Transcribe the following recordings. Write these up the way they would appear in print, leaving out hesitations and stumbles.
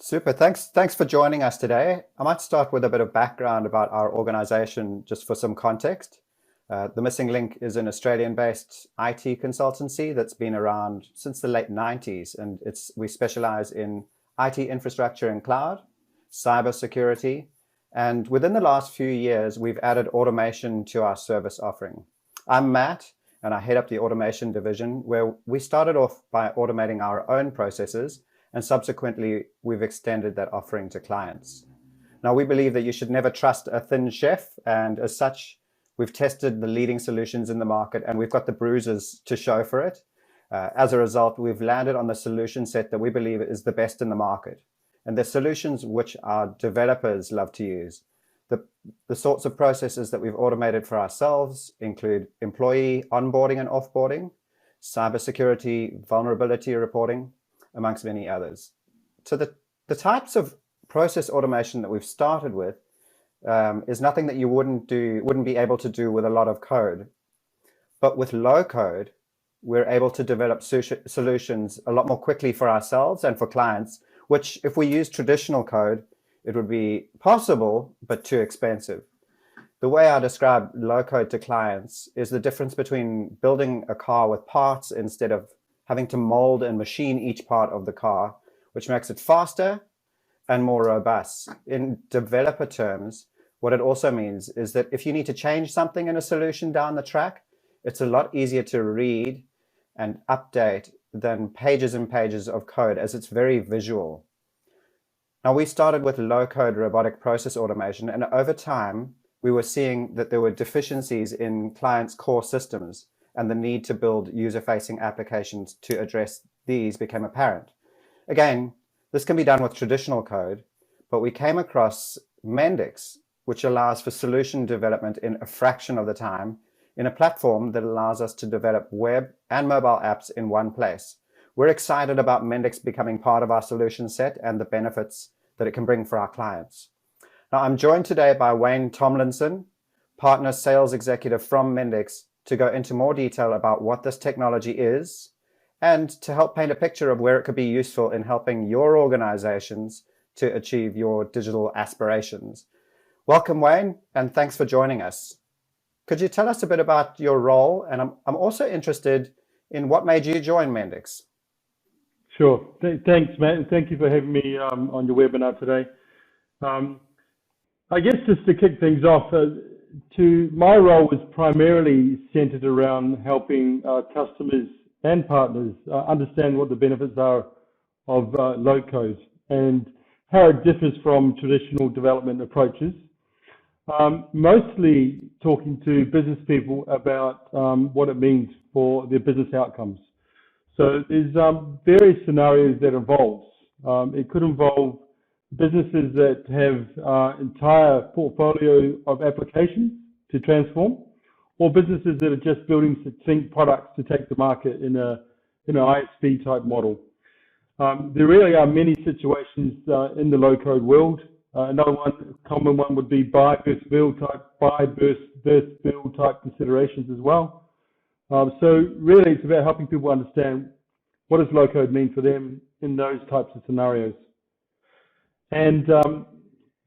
Super. Thanks for joining us today. I might start with a bit of background about our organization, just for some context. The Missing Link is an Australian-based IT consultancy that's been around since the late 90s, and we specialize in IT infrastructure and cloud, cybersecurity, and within the last few years, we've added automation to our service offering. I'm Matt, and I head up the automation division, where we started off by automating our own processes, and subsequently, we've extended that offering to clients. Now, we believe that you should never trust a thin chef, and as such, we've tested the leading solutions in the market, and we've got the bruises to show for it. As a result, we've landed on the solution set that we believe is the best in the market, and the solutions which our developers love to use. The sorts of processes that we've automated for ourselves include employee onboarding and offboarding, cybersecurity, vulnerability reporting, amongst many others. So the types of process automation that we've started with is nothing that you wouldn't be able to do with a lot of code. But with low code, we're able to develop solutions a lot more quickly for ourselves and for clients, which if we use traditional code, it would be possible, but too expensive. The way I describe low code to clients is the difference between building a car with parts instead of having to mold and machine each part of the car, which makes it faster and more robust. In developer terms, what it also means is that if you need to change something in a solution down the track, it's a lot easier to read and update than pages and pages of code, as it's very visual. Now, we started with low-code robotic process automation, and over time, we were seeing that there were deficiencies in clients' core systems, and the need to build user-facing applications to address these became apparent. Again, this can be done with traditional code, but we came across Mendix, which allows for solution development in a fraction of the time in a platform that allows us to develop web and mobile apps in one place. We're excited about Mendix becoming part of our solution set and the benefits that it can bring for our clients. Now, I'm joined today by Wayne Tomlinson, Partner Sales Executive from Mendix, to go into more detail about what this technology is and to help paint a picture of where it could be useful in helping your organizations to achieve your digital aspirations. Welcome, Wayne, and thanks for joining us. Could you tell us a bit about your role? And I'm also interested in what made you join Mendix. Sure. Thanks, Matt. And thank you for having me on your webinar today. I guess just to kick things off, my role was primarily centered around helping customers and partners understand what the benefits are of low code and how it differs from traditional development approaches. Mostly talking to business people about what it means for their business outcomes. So there's various scenarios that involves. It could involve businesses that have entire portfolio of applications to transform, or businesses that are just building succinct products to take to market in an ISV type model. There really are many situations in the low-code world. Another common one would be buy versus build type considerations as well. So really, it's about helping people understand what does low-code mean for them in those types of scenarios. And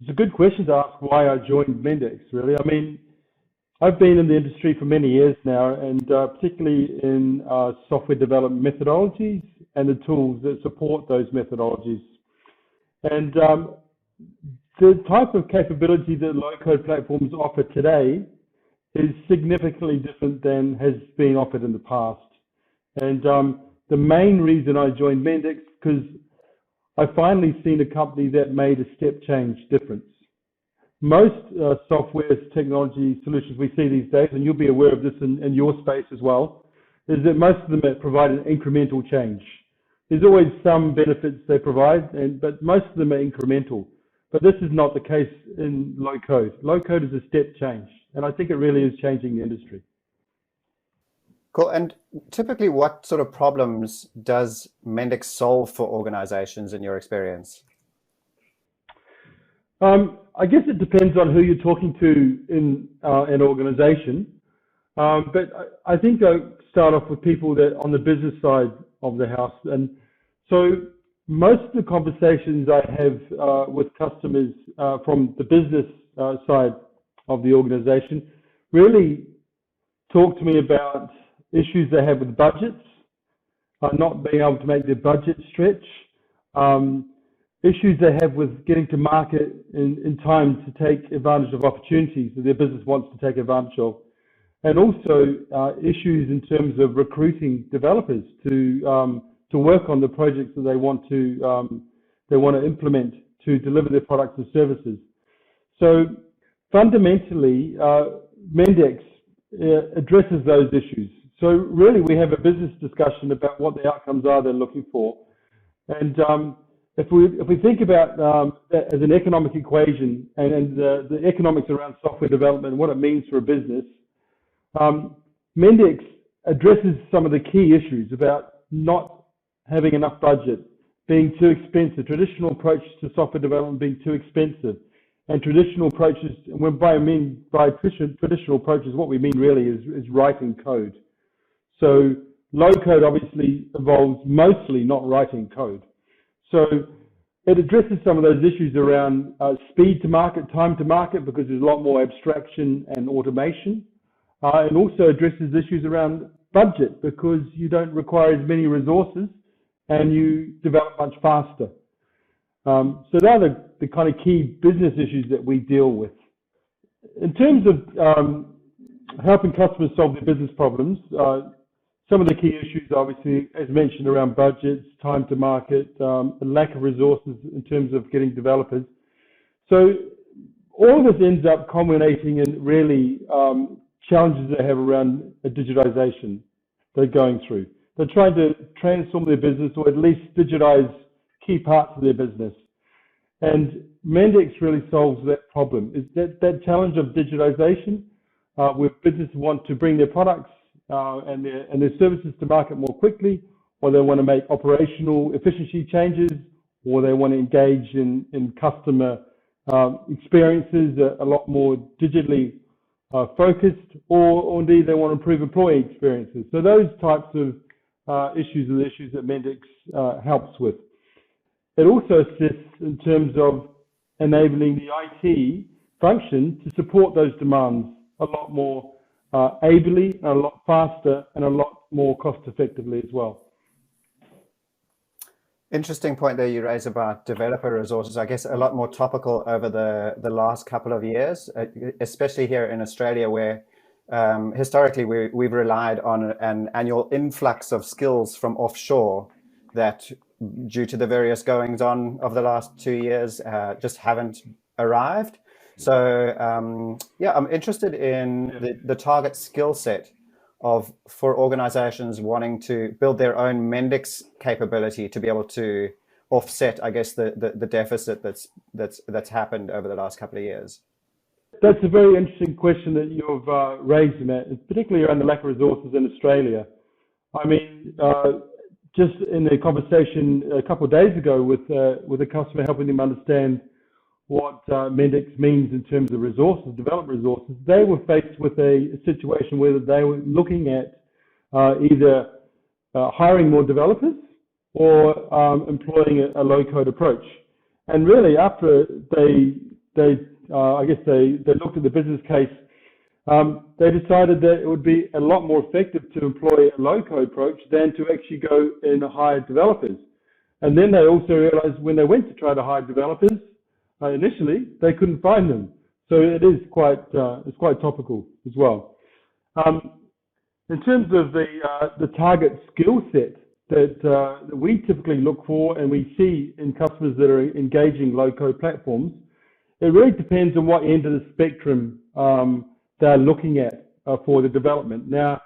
it's a good question to ask why I joined Mendix, really. I mean, I've been in the industry for many years now, and particularly in software development methodologies and the tools that support those methodologies. And the type of capability that low-code platforms offer today is significantly different than has been offered in the past. And the main reason I joined Mendix because I finally seen a company that made a step change difference. Most software technology solutions we see these days, and you'll be aware of this in your space as well, is that most of them provide an incremental change. There's always some benefits they provide, but most of them are incremental. But this is not the case in low code. Low code is a step change, and I think it really is changing the industry. Cool. And typically, what sort of problems does Mendix solve for organizations in your experience? I guess it depends on who you're talking to in an organization. But I think I'll start off with people that on the business side of the house. And so most of the conversations I have with customers from the business side of the organization really talk to me about issues they have with budgets, not being able to make their budget stretch, issues they have with getting to market in time to take advantage of opportunities that their business wants to take advantage of, and also issues in terms of recruiting developers to work on the projects that they want to implement to deliver their products and services. So fundamentally, Mendix addresses those issues. So really, we have a business discussion about what the outcomes are they're looking for, and if we think about that as an economic equation and the economics around software development and what it means for a business, Mendix addresses some of the key issues about not having enough budget, being too expensive, traditional approaches to software development being too expensive, and traditional approaches, and by traditional approaches, what we mean really is writing code. So low code obviously involves mostly not writing code. So it addresses some of those issues around speed to market, time to market, because there's a lot more abstraction and automation. And also addresses issues around budget, because you don't require as many resources and you develop much faster. So they're the kind of key business issues that we deal with. In terms of helping customers solve their business problems, some of the key issues, obviously, as mentioned, around budgets, time to market, lack of resources in terms of getting developers. So all of this ends up culminating in really challenges they have around digitization they're going through. They're trying to transform their business, or at least digitize key parts of their business. And Mendix really solves that problem. Is that challenge of digitization, where businesses want to bring their products and their services to market more quickly, or they want to make operational efficiency changes, or they want to engage in customer experiences a lot more digitally focused, or indeed they want to improve employee experiences. So those types of issues are the issues that Mendix helps with. It also assists in terms of enabling the IT function to support those demands a lot more ably, a lot faster, and a lot more cost effectively as well. Interesting point there you raise about developer resources. I guess a lot more topical over the last couple of years, especially here in Australia, where historically we've relied on an annual influx of skills from offshore that, due to the various goings on of the last 2 years, just haven't arrived. So yeah, I'm interested in the target skill set for organizations wanting to build their own Mendix capability to be able to offset, I guess, the deficit that's happened over the last couple of years. That's a very interesting question that you've raised, Matt, particularly around the lack of resources in Australia. I mean, just in a conversation a couple of days ago with a customer, helping them understand what Mendix means in terms of resources, development resources, they were faced with a situation where they were looking at either hiring more developers or employing a low-code approach. And really, after they looked at the business case, they decided that it would be a lot more effective to employ a low-code approach than to actually go and hire developers. And then they also realized when they went to try to hire developers, initially they couldn't find them. So it is quite topical as well. In terms of the target skill set that we typically look for and we see in customers that are engaging low-code platforms, it really depends on what end of the spectrum they're looking at for the development. Now,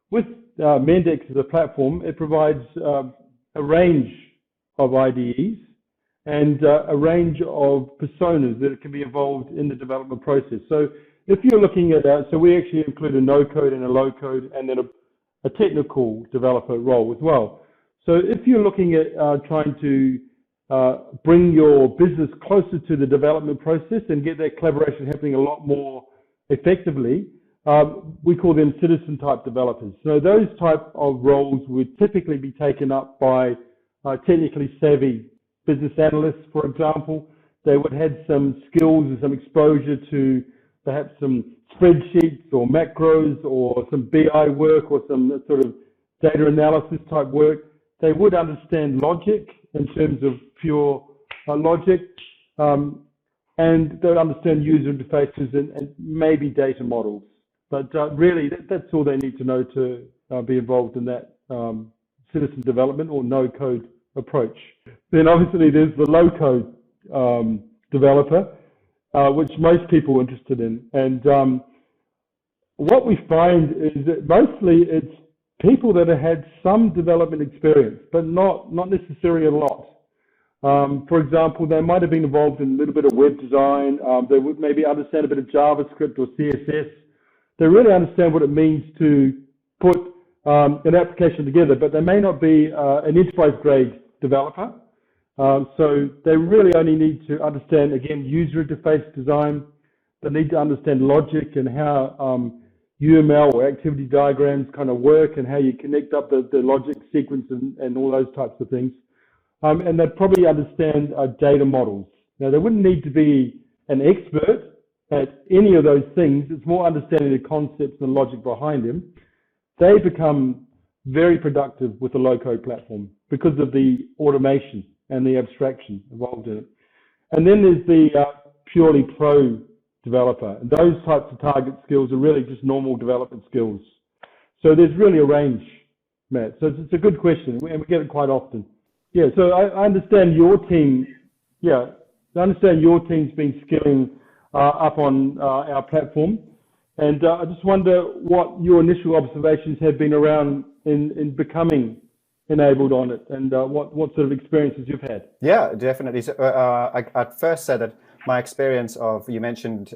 with Mendix as a platform, it provides a range of IDEs and a range of personas that can be involved in the development process. So if you're looking at that, so we actually include a no-code and a low-code and then a technical developer role as well. So if you're looking at trying to bring your business closer to the development process and get that collaboration happening a lot more effectively, we call them citizen type developers. So those type of roles would typically be taken up by technically savvy business analysts, for example. They would have some skills and some exposure to perhaps some spreadsheets or macros or some BI work or some sort of data analysis type work. They would understand logic in terms of pure logic, and they would understand user interfaces and maybe data models. But really, that's all they need to know to be involved in that citizen development or no-code approach. Then obviously there's the low-code developer, which most people are interested in. And what we find is that mostly it's people that have had some development experience, but not necessarily a lot. For example, they might have been involved in a little bit of web design. They would maybe understand a bit of JavaScript or CSS. They really understand what it means to put an application together, but they may not be an enterprise-grade developer. So they really only need to understand, again, user interface design. They need to understand logic and how UML or activity diagrams kind of work and how you connect up the logic sequence and all those types of things. And they'd probably understand data models. Now, they wouldn't need to be an expert at any of those things. It's more understanding the concepts and logic behind them. They become very productive with the low-code platform because of the automation and the abstraction involved in it. And then there's the purely pro developer. And those types of target skills are really just normal development skills. So there's really a range, Matt. So it's a good question, and we get it quite often. Yeah, so I understand your team, I understand your team's been skilling up on our platform. And I just wonder what your initial observations have been around in becoming enabled on it, and what sort of experiences you've had. Yeah, definitely. So, I'd first say that my experience of, you mentioned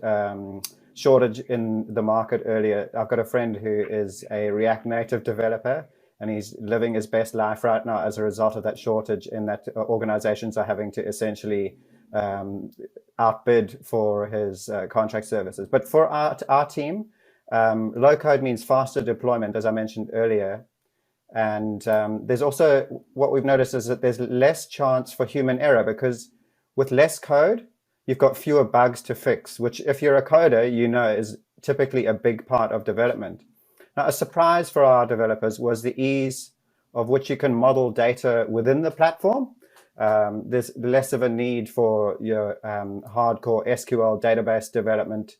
shortage in the market earlier. I've got a friend who is a React Native developer, and he's living his best life right now as a result of that shortage, in that organizations are having to essentially outbid for his contract services. But for our team, low code means faster deployment, as I mentioned earlier. And there's also, what we've noticed is that there's less chance for human error, because with less code, you've got fewer bugs to fix, which if you're a coder, you know is typically a big part of development. Now, a surprise for our developers was the ease of which you can model data within the platform. There's less of a need for your hardcore SQL database development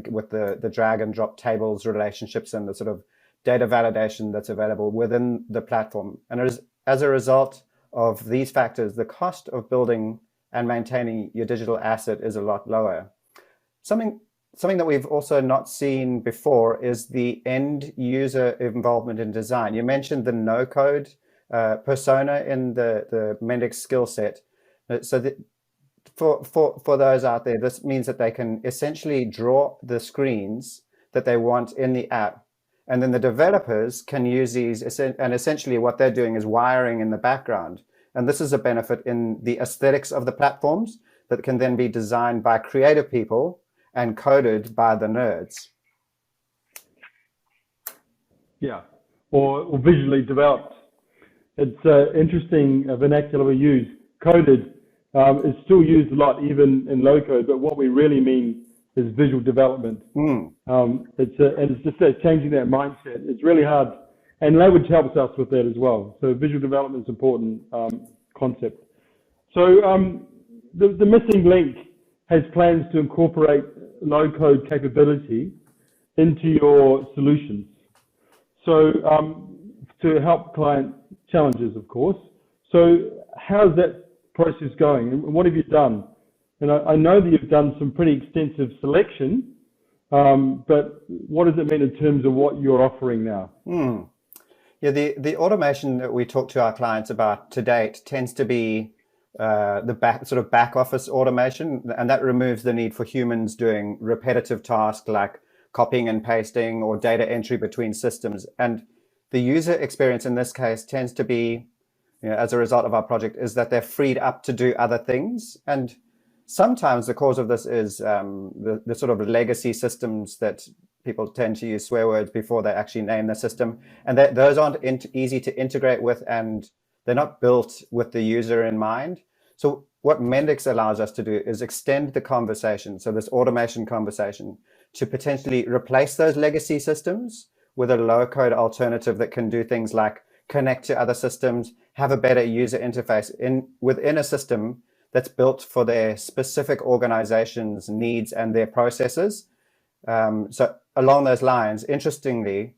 with the drag and drop tables relationships and the sort of data validation that's available within the platform. And as a result of these factors, the cost of building and maintaining your digital asset is a lot lower. Something that we've also not seen before is the end user involvement in design. You mentioned the no-code persona in the Mendix skill set. So for those out there, this means that they can essentially draw the screens that they want in the app. And then the developers can use these, and essentially what they're doing is wiring in the background. And this is a benefit in the aesthetics of the platforms that can then be designed by creative people and coded by the nerds. Yeah, or visually developed. It's interesting vernacular we use. Coded is still used a lot, even in low code, but what we really mean is visual development. It's just changing that mindset. It's really hard, and language helps us with that as well. So visual development is an important concept. So the missing link has plans to incorporate low-code capability into your solutions. So to help client challenges, of course. So how's that process going, and what have you done? And I know that you've done some pretty extensive selection, but what does it mean in terms of what you're offering now? Yeah, the automation that we talk to our clients about to date tends to be the back office automation, and that removes the need for humans doing repetitive tasks like copying and pasting or data entry between systems. And the user experience in this case tends to be, as a result of our project, is that they're freed up to do other things. And sometimes the cause of this is the sort of legacy systems that people tend to use swear words before they actually name the system. And those aren't easy to integrate with, and They're not built with the user in mind. So what Mendix allows us to do is extend the conversation, so this automation conversation, to potentially replace those legacy systems with a low-code alternative that can do things like connect to other systems, have a better user interface within a system that's built for their specific organization's needs and their processes. So along those lines, interestingly,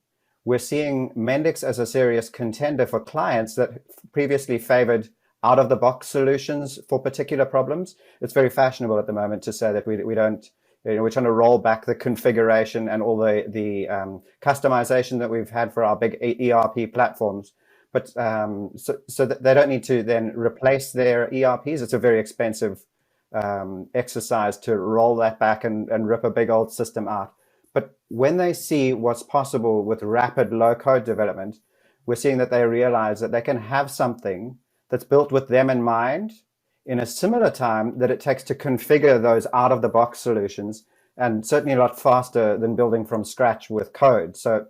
we're seeing Mendix as a serious contender for clients that previously favored out-of-the-box solutions for particular problems. It's very fashionable at the moment to say that we don't, we're trying to roll back the configuration and all the customization that we've had for our big ERP platforms. But so that they don't need to then replace their ERPs. It's a very expensive exercise to roll that back and rip a big old system out. But when they see what's possible with rapid low-code development, we're seeing that they realize that they can have something that's built with them in mind in a similar time that it takes to configure those out-of-the-box solutions, and certainly a lot faster than building from scratch with code. So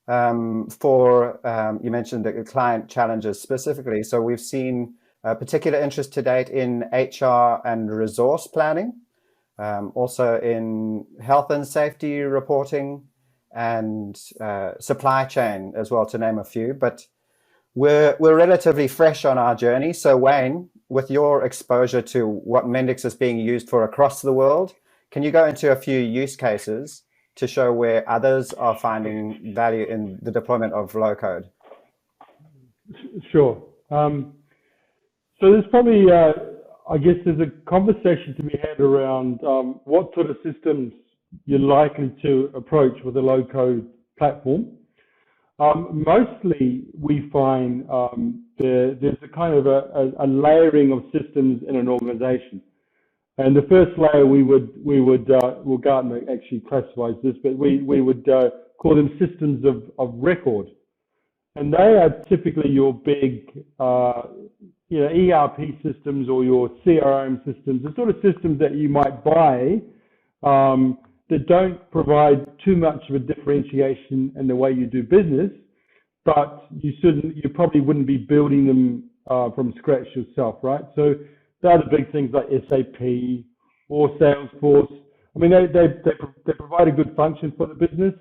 you mentioned the client challenges specifically. So we've seen particular interest to date in HR and resource planning, also in health and safety reporting, and supply chain as well, to name a few. But we're relatively fresh on our journey. So Wayne, with your exposure to what Mendix is being used for across the world, can you go into a few use cases to show where others are finding value in the deployment of low code? Sure. So there's probably, I guess there's a conversation to be had around what sort of systems you're likely to approach with a low code platform. Mostly we find there's a kind of a layering of systems in an organization. And the first layer well, Gartner actually classifies this, but we would call them systems of record. And they are typically your big ERP systems or your CRM systems, the sort of systems that you might buy that don't provide too much of a differentiation in the way you do business, but you probably wouldn't be building them from scratch yourself, right? So they're the big things like SAP or Salesforce. I mean, they provide a good function for the business,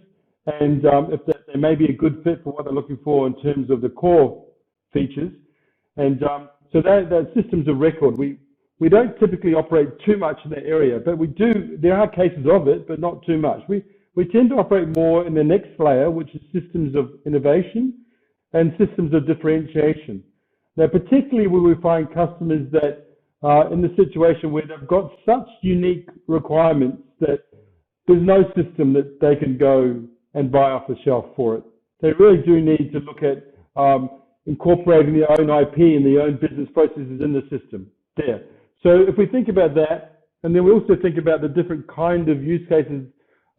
and if they may be a good fit for what they're looking for in terms of the core features. And so they're systems of record. We don't typically operate too much in that area, but we do. There are cases of it, but not too much. We tend to operate more in the next layer, which is systems of innovation and systems of differentiation. Now, particularly when we find customers that are in the situation where they've got such unique requirements that there's no system that they can go and buy off the shelf for it. They really do need to look at incorporating their own IP and their own business processes in the system there. So if we think about that, and then we also think about the different kind of use cases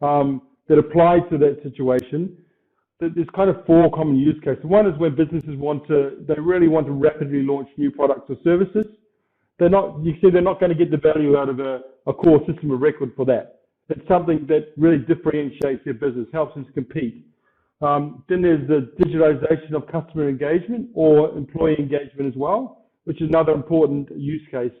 that apply to that situation, there's kind of four common use cases. One is where businesses they really want to rapidly launch new products or services. They're not going to get the value out of a core system of record for that. It's something that really differentiates their business, helps them to compete. Then there's the digitization of customer engagement or employee engagement as well, which is another important use case.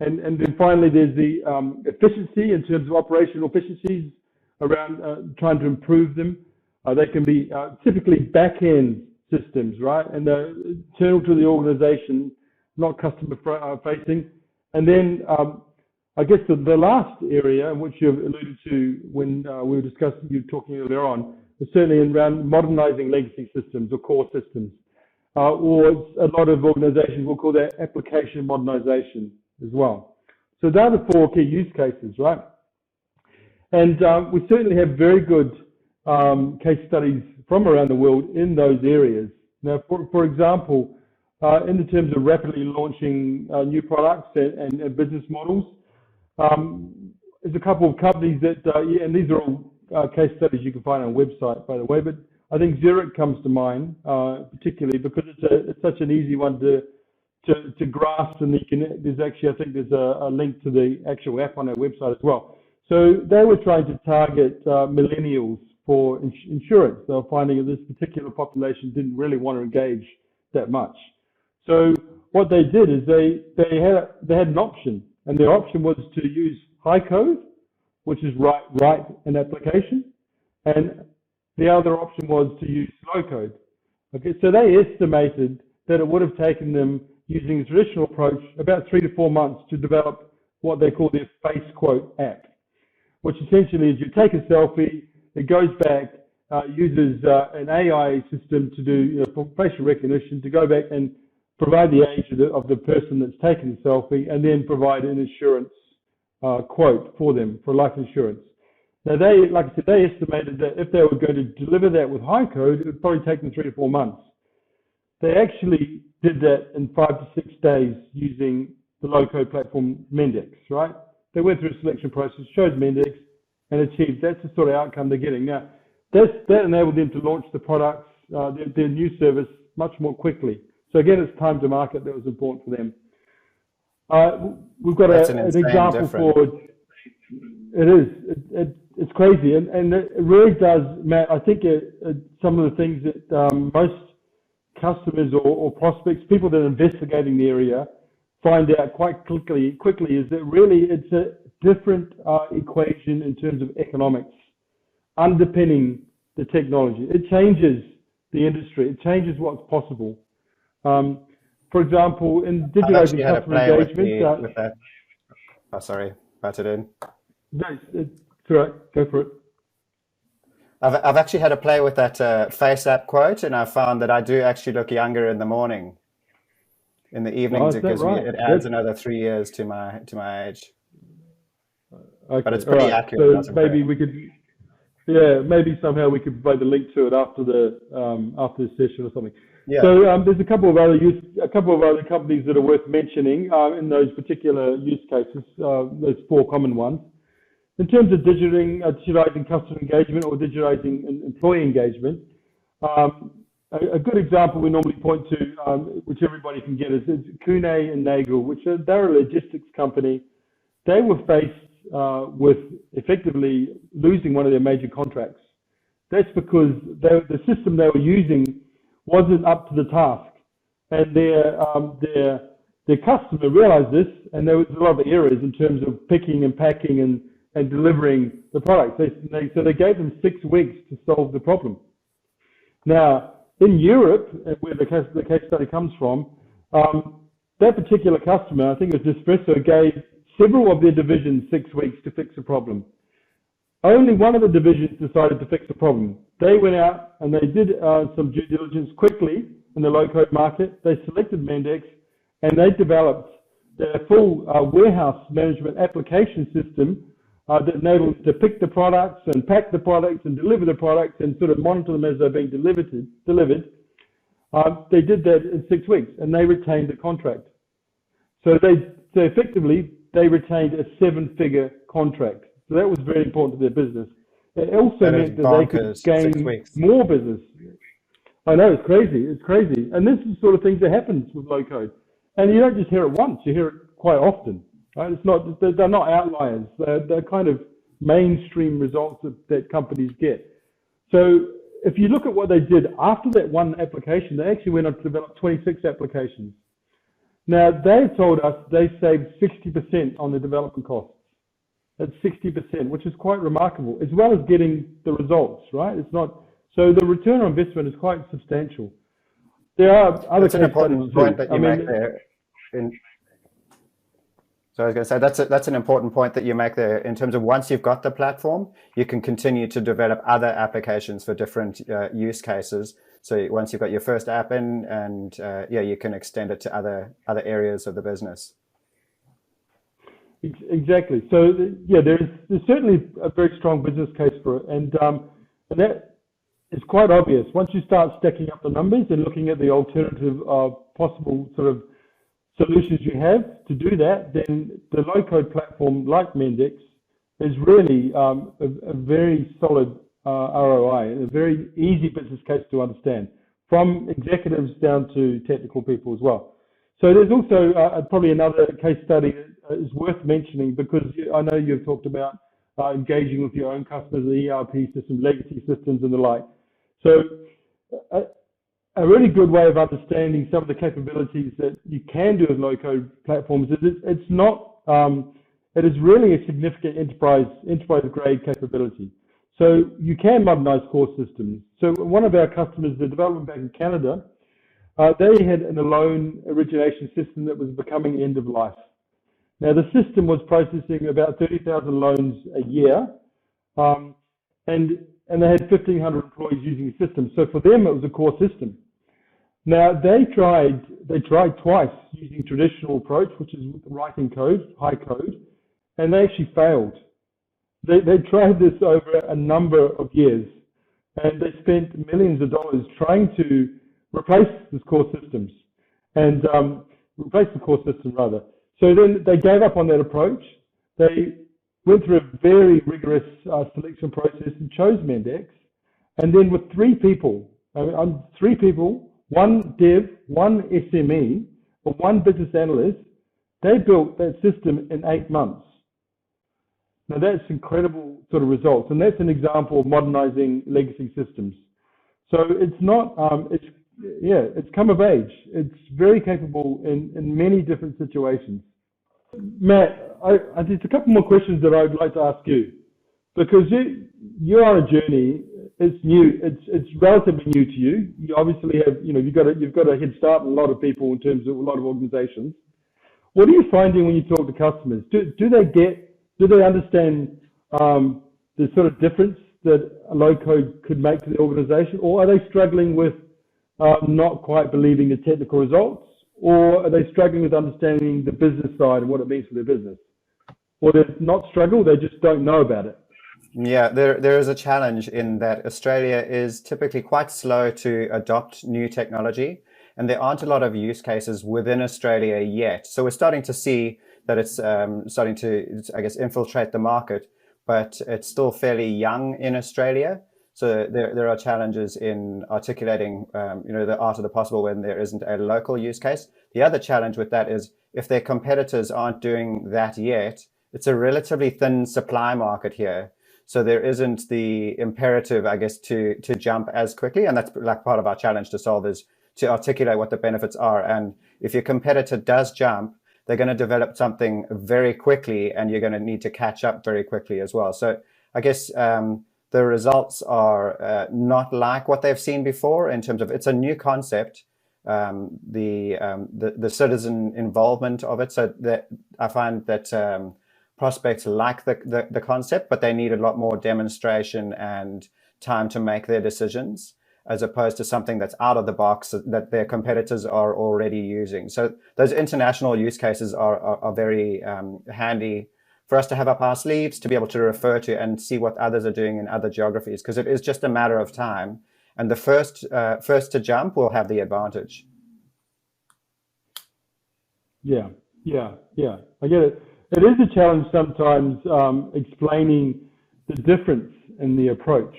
And then finally, there's the efficiency in terms of operational efficiencies around trying to improve them. They can be typically back-end systems, right? And they're internal to the organization, not customer facing. And then I guess the last area, which you've alluded to when we were talking earlier on, is certainly around modernizing legacy systems or core systems. Or a lot of organizations will call that application modernization as well. So they're the four key use cases, right? And we certainly have very good case studies from around the world in those areas. Now, for example, in the terms of rapidly launching new products and business models, there's a couple of companies that, and these are all case studies you can find on our website, by the way, but I think Zurich comes to mind, particularly because it's such an easy one to grasp, and there's actually, I think there's a link to the actual app on our website as well. So they were trying to target millennials for insurance. They were finding that this particular population didn't really want to engage that much. So what they did is they had an option, and their option was to use high code, which is write an application, and the other option was to use low code. Okay, so they estimated that it would have taken them, using a traditional approach, about 3 to 4 months to develop what they call their face quote app, which essentially is you take a selfie, it goes back, uses an AI system to do facial recognition to go back and provide the age of the person that's taken the selfie, and then provide an insurance quote for them for life insurance. Now they, like I said, they estimated that if they were going to deliver that with high code, it would probably take them 3 to 4 months. They actually did that in 5 to 6 days using the low-code platform Mendix, right? They went through a selection process, chose Mendix, and achieved. That's the sort of outcome they're getting. Now, that enabled them to launch the products, their new service, much more quickly. So again, it's time to market that was important for them. We've got an example difference. for it is. It's crazy, and it really does, Matt. I think some of the things that most customers or prospects, people that are investigating the area, find out quite quickly is that really it's a different equation in terms of economics underpinning the technology. It changes the industry. It changes what's possible. For example, in digitizing customer engagement. With that. Oh, sorry, butted in. No, it's all right. Go for it. I've actually had a play with that face app quote, and I found that I do actually look younger in the morning. In the evenings, it adds another 3 years to my age. Okay, but it's pretty accurate. So maybe we could, maybe somehow we could provide the link to it after the session or something. Yeah. So there's a couple of other companies that are worth mentioning in those particular use cases. Those 4 common ones. In terms of digitizing customer engagement or digitizing employee engagement, a good example we normally point to, which everybody can get, is Kuehne and Nagel, they're a logistics company. They were faced with effectively losing one of their major contracts. That's because the system they were using wasn't up to the task, and their customer realized this, and there was a lot of errors in terms of picking and packing and delivering the product. So they gave them 6 weeks to solve the problem. Now, in Europe, where the case study comes from, that particular customer, I think it was Nespresso, gave several of their divisions 6 weeks to fix a problem. Only one of the divisions decided to fix the problem. They went out and they did some due diligence quickly in the low-code market. They selected Mendix, and they developed their full warehouse management application system that enables to pick the products and pack the products and deliver the products and sort of monitor them as they're being delivered. They did that in 6 weeks, and they retained the contract. So effectively they retained a 7-figure contract. So that was very important to their business. It also meant that they could gain more business. I know, it's crazy. It's crazy. And this is the sort of things that happens with low code. And you don't just hear it once, you hear it quite often. Right? They're not outliers. They're kind of mainstream results that companies get. So if you look at what they did after that one application, they actually went on to develop 26 applications. Now, they've told us they saved 60% on the development costs. That's 60%, which is quite remarkable, as well as getting the results, right? So the return on investment is quite substantial. There are other That's an important point that you make there. So I was going to say that's an important point that you make there in terms of once you've got the platform, you can continue to develop other applications for different use cases. So once you've got your first app in, and you can extend it to other areas of the business. Exactly. So there's certainly a very strong business case for it, and that is quite obvious. Once you start stacking up the numbers and looking at the alternative possible sort of solutions you have to do that, then the low-code platform like Mendix is really a very solid ROI, a very easy business case to understand, from executives down to technical people as well. So there's also probably another case study that is worth mentioning, because I know you've talked about engaging with your own customers, the ERP system, legacy systems and the like. So a really good way of understanding some of the capabilities that you can do with low-code platforms is it's not, it is really a significant enterprise-grade capability. So you can modernize core systems. So one of our customers, the development bank in Canada, they had a loan origination system that was becoming end of life. Now the system was processing about 30,000 loans a year, and they had 1,500 employees using the system. So for them, it was a core system. Now they tried twice using traditional approach, which is writing code, high code, and they actually failed. They tried this over a number of years, and they spent millions of dollars trying to replace this core systems, and replace the core system rather. So then they gave up on that approach. They went through a very rigorous selection process and chose Mendex. And then with three people, one dev, one SME, or one business analyst, they built that system in 8 months. Now that's incredible sort of results, and that's an example of modernizing legacy systems. So it's not, it's come of age. It's very capable in many different situations. Matt, there's a couple more questions that I'd like to ask you, because you're on a journey. It's new. It's relatively new to you. You obviously have, you've got a head start on a lot of people in terms of a lot of organizations. What are you finding when you talk to customers? Do they understand the sort of difference that a low code could make to the organization, or are they struggling with not quite believing the technical results, or are they struggling with understanding the business side and what it means for their business? Or they're not struggle, they just don't know about it. Yeah, there is a challenge in that Australia is typically quite slow to adopt new technology, and there aren't a lot of use cases within Australia yet. So we're starting to see that it's starting to, I guess, infiltrate the market, but it's still fairly young in Australia. So there are challenges in articulating, the art of the possible when there isn't a local use case. The other challenge with that is if their competitors aren't doing that yet, it's a relatively thin supply market here. So there isn't the imperative, I guess, to jump as quickly. And that's like part of our challenge to solve, is to articulate what the benefits are. And if your competitor does jump, they're going to develop something very quickly, and you're going to need to catch up very quickly as well. So I guess the results are not like what they've seen before in terms of it's a new concept, the citizen involvement of it. So that I find that prospects like the concept, but they need a lot more demonstration and time to make their decisions, as opposed to something that's out of the box that their competitors are already using. So those international use cases are very handy for us to have up our sleeves, to be able to refer to and see what others are doing in other geographies, because it is just a matter of time. And the first to jump will have the advantage. Yeah. I get it. It is a challenge sometimes explaining the difference in the approach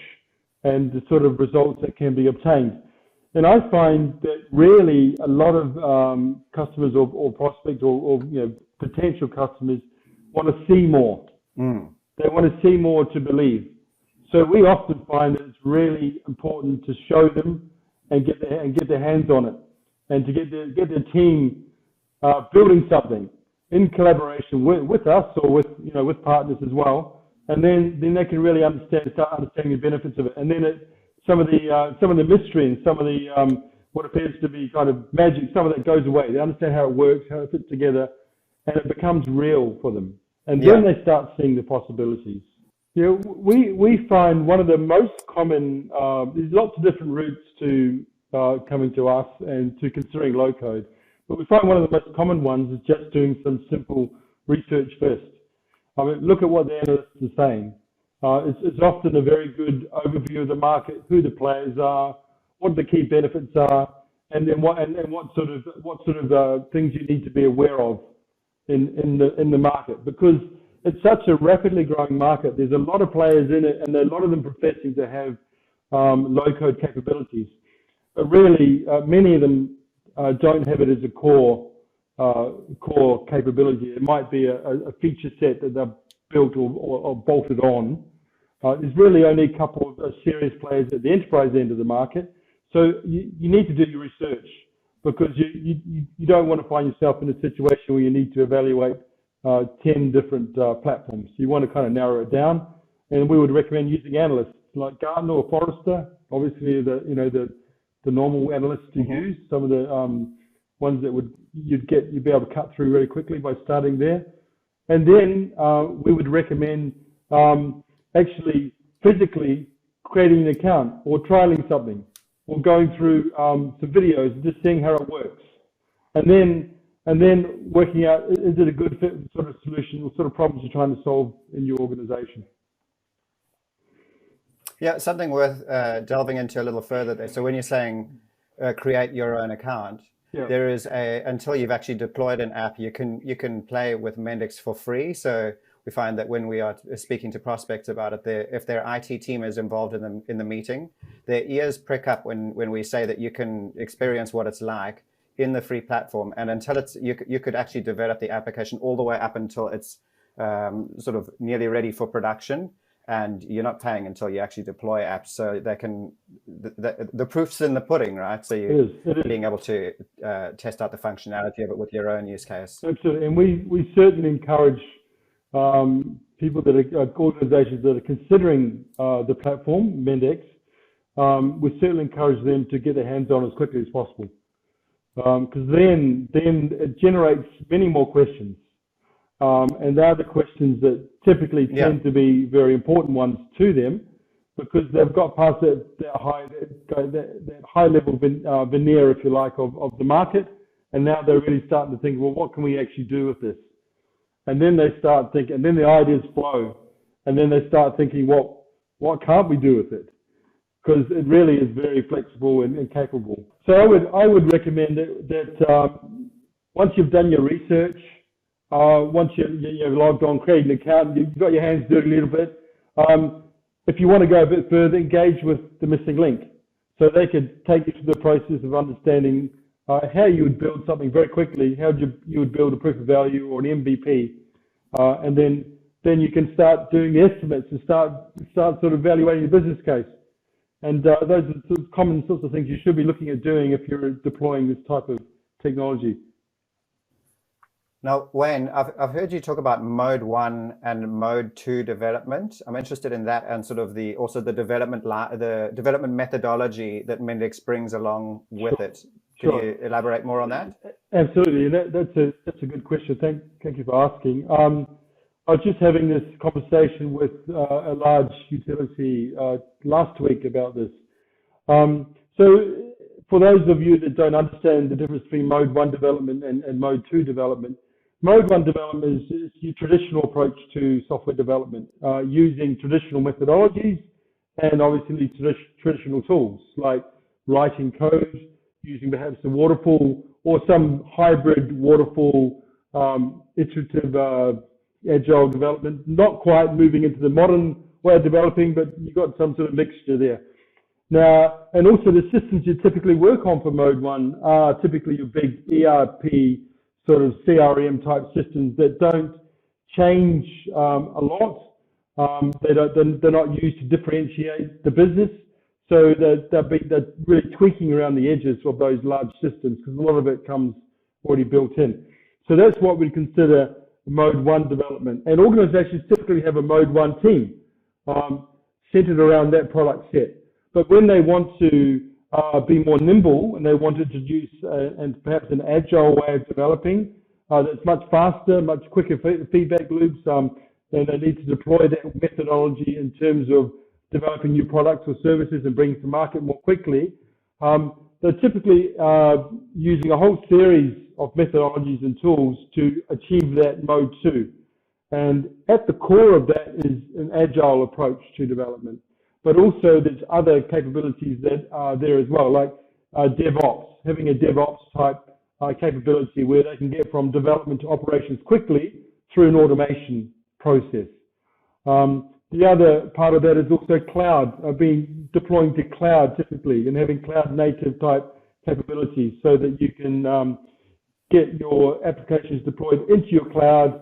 and the sort of results that can be obtained. And I find that really a lot of customers or prospects or potential customers want to see more. They want to see more to believe. So we often find that it's really important to show them and get their hands on it, and to get their team building something in collaboration with us or with partners as well. And then they can really start understanding the benefits of it. And then some of the mystery and some of the what appears to be kind of magic, some of that goes away. They understand how it works, how it fits together, and it becomes real for them. And then they start seeing the possibilities. We find one of the most common, there's lots of different routes to coming to us and to considering low code, but we find one of the most common ones is just doing some simple research first. I mean, look at what the analysts are saying. It's often a very good overview of the market, who the players are, what the key benefits are, and then what sort of things you need to be aware of in the market, because it's such a rapidly growing market. There's a lot of players in it, and a lot of them professing to have low-code capabilities. But really, many of them don't have it as a core capability. It might be a feature set that they've built or bolted on. There's really only a couple of serious players at the enterprise end of the market. So you need to do your research, because you don't want to find yourself in a situation where you need to evaluate 10 different platforms. You want to kind of narrow it down, and we would recommend using analysts like Gartner or Forrester. Obviously, the normal analysts to use. Some of the ones that you'd be able to cut through very quickly by starting there. And then we would recommend actually physically creating an account or trialing something, or going through some videos and just seeing how it works. And then working out, is it a good fit sort of solution, or sort of problems you're trying to solve in your organization. Yeah, something worth delving into a little further there. So when you're saying create your own account, there is until you've actually deployed an app, you can play with Mendix for free. So we find that when we are speaking to prospects about it, if their IT team is involved in the meeting, their ears prick up when we say that you can experience what it's like in the free platform, and until you could actually develop the application all the way up until it's sort of nearly ready for production. And you're not paying until you actually deploy apps, so they can. The proof's in the pudding, right? So you're being able to test out the functionality of it with your own use case. Absolutely, and we certainly encourage people organizations that are considering the platform Mendix. We certainly encourage them to get their hands on as quickly as possible, because then it generates many more questions. And they're the questions that typically tend to be very important ones to them, because they've got past that high level veneer, if you like, of the market, and now they're really starting to think, well, what can we actually do with this? And then they start thinking, and then the ideas flow, and then they start thinking, what can't we do with it? Because it really is very flexible and capable. So I would recommend that once you've done your research, once you've logged on, created an account, you've got your hands dirty a little bit. If you want to go a bit further, engage with the missing link. So they could take you through the process of understanding how you would build something very quickly, how you would build a proof of value or an MVP, and then you can start doing the estimates and start sort of evaluating the business case. And those are sort of common sorts of things you should be looking at doing if you're deploying this type of technology. Now, Wayne, I've heard you talk about mode 1 and mode 2 development. I'm interested in that, and sort of the development methodology that Mendix brings along with it. Can you elaborate more on that? Absolutely, and that's a good question. Thank you for asking. I was just having this conversation with a large utility last week about this. So for those of you that don't understand the difference between mode 1 development and mode 2 development, mode 1 development is your traditional approach to software development, using traditional methodologies and obviously traditional tools like writing code, using perhaps a waterfall or some hybrid waterfall, iterative, agile development, not quite moving into the modern way of developing, but you've got some sort of mixture there. Now, and also the systems you typically work on for mode 1 are typically your big ERP, sort of CRM type systems that don't change a lot. They're not used to differentiate the business. So they're really tweaking around the edges of those large systems, because a lot of it comes already built in. So that's what we consider mode 1 development. And organizations typically have a mode 1 team centered around that product set. But when they want to be more nimble and they want to introduce and perhaps an agile way of developing that's much faster, much quicker feedback loops, then they need to deploy that methodology in terms of developing new products or services and bringing to market more quickly. They're typically using a whole series of methodologies and tools to achieve that mode 2. And at the core of that is an agile approach to development. But also there's other capabilities that are there as well, like DevOps, having a DevOps type capability where they can get from development to operations quickly through an automation process. The other part of that is also cloud, deploying to cloud typically, and having cloud native type capabilities so that you can get your applications deployed into your cloud,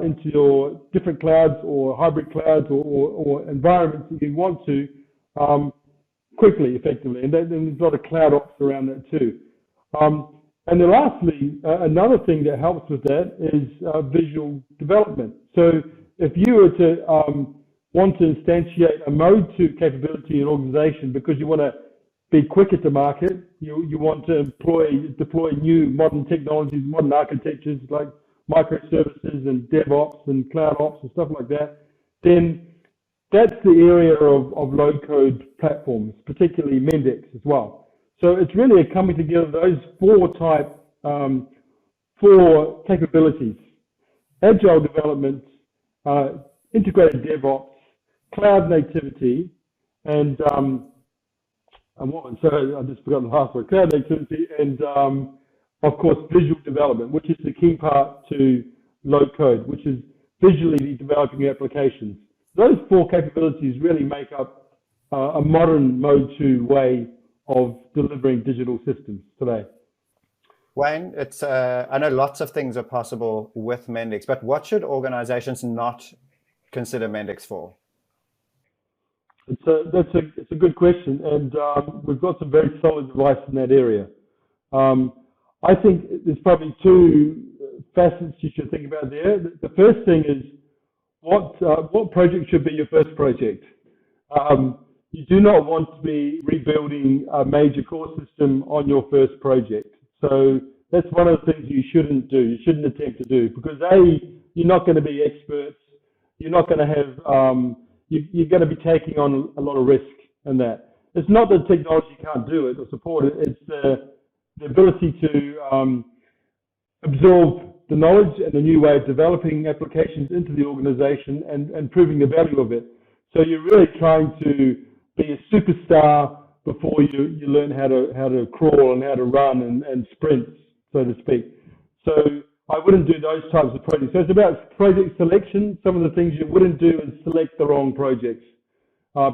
into your different clouds or hybrid clouds or environments that you want to, quickly, effectively, and then there's a lot of cloud ops around that too. And then lastly, another thing that helps with that is visual development. So if you were to want to instantiate a Mode 2 capability in an organization because you want to be quicker to market, you want to deploy new modern technologies, modern architectures like microservices and DevOps and cloud ops and stuff like that, then that's the area of low-code platforms, particularly Mendix as well. So it's really a coming together of those four capabilities: agile development, integrated DevOps, cloud nativity, and so I just forgot the last one: cloud nativity, and of course visual development, which is the key part to low code, which is visually developing applications. Those four capabilities really make up a modern Mode 2 way of delivering digital systems today. Wayne, I know lots of things are possible with Mendix, but what should organizations not consider Mendix for? It's a good question, and we've got some very solid advice in that area. I think there's probably two facets you should think about there. The first thing is what project should be your first project. You do not want to be rebuilding a major core system on your first project. So that's one of the things you shouldn't do. You shouldn't attempt to do, because you're not going to be experts. You're not going to have. You're going to be taking on a lot of risk in that. It's not that technology can't do it or support it. It's the ability to absorb the knowledge and the new way of developing applications into the organization and proving the value of it. So you're really trying to be a superstar before you learn how to crawl and how to run and sprint, so to speak. So I wouldn't do those types of projects. So it's about project selection. Some of the things you wouldn't do is select the wrong projects,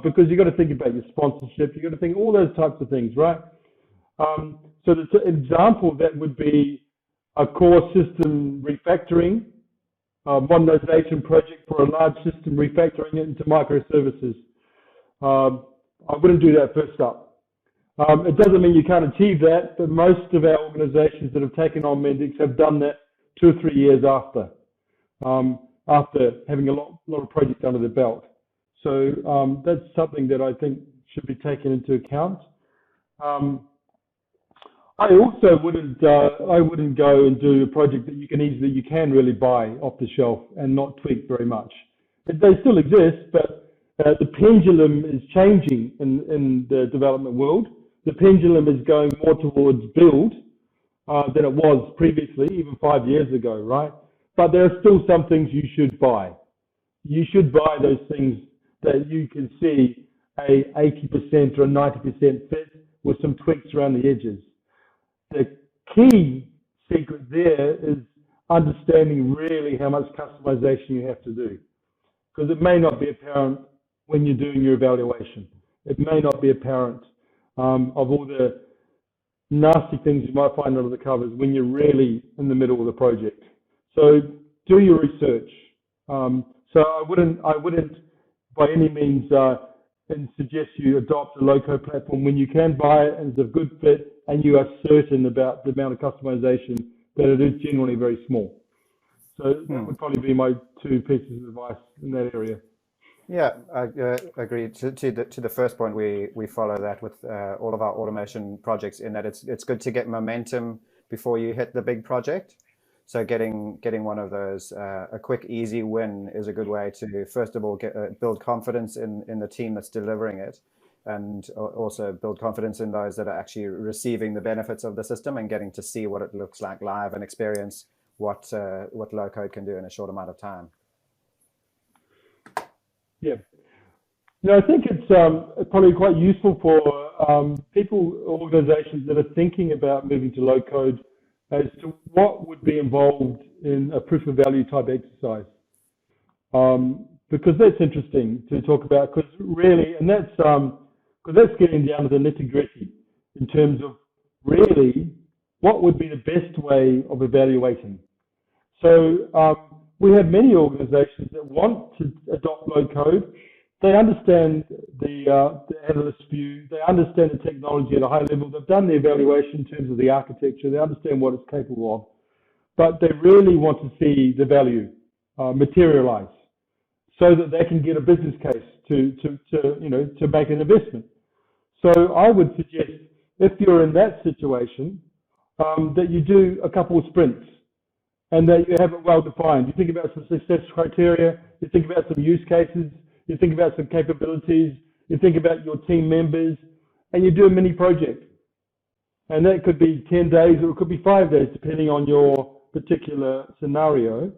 because you've got to think about your sponsorship. You've got to think all those types of things, right? So the example that would be a core system refactoring, modernization project for a large system, refactoring it into microservices. I wouldn't do that first up. It doesn't mean you can't achieve that, but most of our organizations that have taken on Mendix have done that 2 or 3 years after having a lot of projects under their belt. So that's something that I think should be taken into account. I also wouldn't go and do a project that you can really buy off the shelf and not tweak very much. They still exist, but the pendulum is changing in the development world. The pendulum is going more towards build than it was previously, even 5 years ago, right? But there are still some things you should buy. You should buy those things that you can see a 80% or a 90% fit with some tweaks around the edges. The key secret there is understanding really how much customization you have to do, because it may not be apparent when you're doing your evaluation. It may not be apparent of all the nasty things you might find under the covers when you're really in the middle of the project. So do your research. So I wouldn't by any means suggest you adopt a low-code platform when you can buy it and it's a good fit and you are certain about the amount of customization that it is generally very small. So that would probably be my 2 pieces of advice in that area. Yeah, I agree. To the first point, we follow that with all of our automation projects, in that it's good to get momentum before you hit the big project. So getting one of those, a quick, easy win is a good way to, first of all, build confidence in the team that's delivering it, and also build confidence in those that are actually receiving the benefits of the system and getting to see what it looks like live and experience what low code can do in a short amount of time. Yeah. I think it's probably quite useful for people, organizations that are thinking about moving to low code, as to what would be involved in a proof of value type exercise. Because that's interesting to talk about, because really, and that's getting down to the nitty gritty in terms of really what would be the best way of evaluating. So we have many organizations that want to adopt low code. They understand the analyst view. They understand the technology at a high level. They've done the evaluation in terms of the architecture. They understand what it's capable of, but they really want to see the value materialize, so that they can get a business case to make an investment. So I would suggest, if you're in that situation, that you do a couple of sprints and that you have it well defined. You think about some success criteria, you think about some use cases, you think about some capabilities, you think about your team members, and you do a mini project. And that could be 10 days or it could be 5 days, depending on your particular scenario.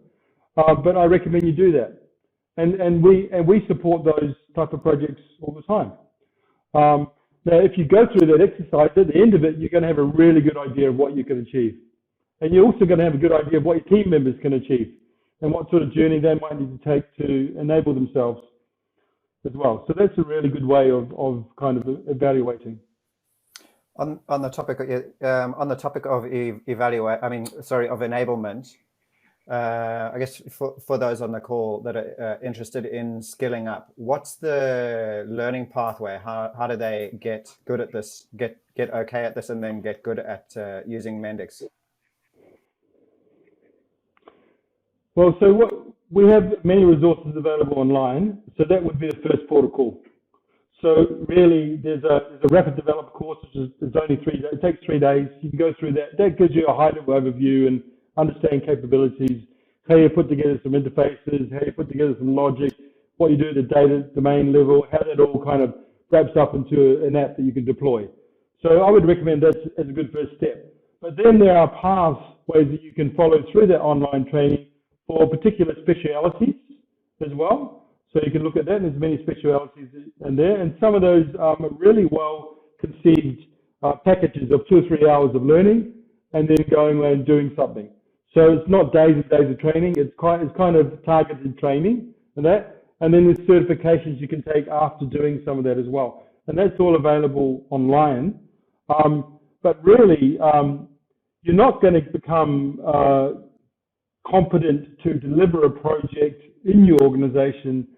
But I recommend you do that. And we support those type of projects all the time. Now, if you go through that exercise, at the end of it, you're going to have a really good idea of what you can achieve. And you're also going to have a good idea of what your team members can achieve and what sort of journey they might need to take to enable themselves as well. So that's a really good way of kind of evaluating. On the topic of enablement, I guess for those on the call that are interested in skilling up, what's the learning pathway? How do they get good at this, get okay at this, and then get good at using Mendix? Well, so we have many resources available online, so that would be the first port of call. So really, there's a rapid develop course, which is only 3 days. It takes 3 days. You can go through that. That gives you a high-level overview and understand capabilities, how you put together some interfaces, how you put together some logic, what you do at the data domain level, how that all kind of wraps up into an app that you can deploy. So I would recommend that as a good first step. But then there are pathways that you can follow through that online training for particular specialities as well. So you can look at that, and there's many specialities in there, and some of those are really well conceived packages of 2 or 3 hours of learning and then going away and doing something. So it's not days and days of training, it's kind of targeted training and that, and then there's certifications you can take after doing some of that as well. And that's all available online. But really, you're not going to become competent to deliver a project in your organization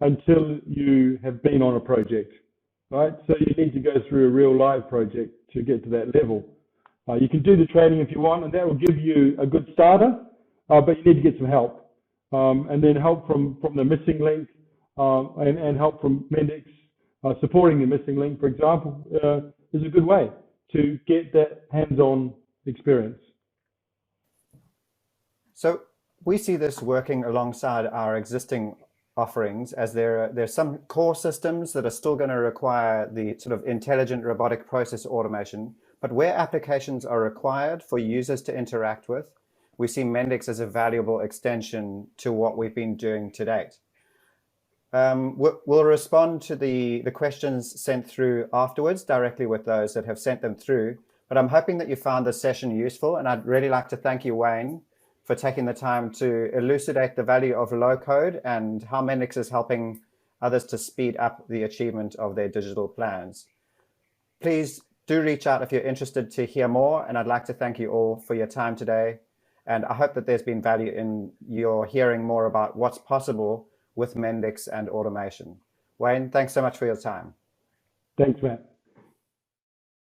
until you have been on a project, right? So you need to go through a real live project to get to that level. You can do the training if you want, and that will give you a good starter, but you need to get some help. And then help from the missing link and help from Mendix supporting the missing link, for example, is a good way to get that hands-on experience. So we see this working alongside our existing offerings, as there's some core systems that are still going to require the sort of intelligent robotic process automation, but where applications are required for users to interact with, we see Mendix as a valuable extension to what we've been doing to date. We'll respond to the questions sent through afterwards directly with those that have sent them through, but I'm hoping that you found this session useful, and I'd really like to thank you, Wayne, for taking the time to elucidate the value of low code and how Mendix is helping others to speed up the achievement of their digital plans. Please do reach out if you're interested to hear more, and I'd like to thank you all for your time today. And I hope that there's been value in your hearing more about what's possible with Mendix and automation. Wayne, thanks so much for your time. Thanks, Matt.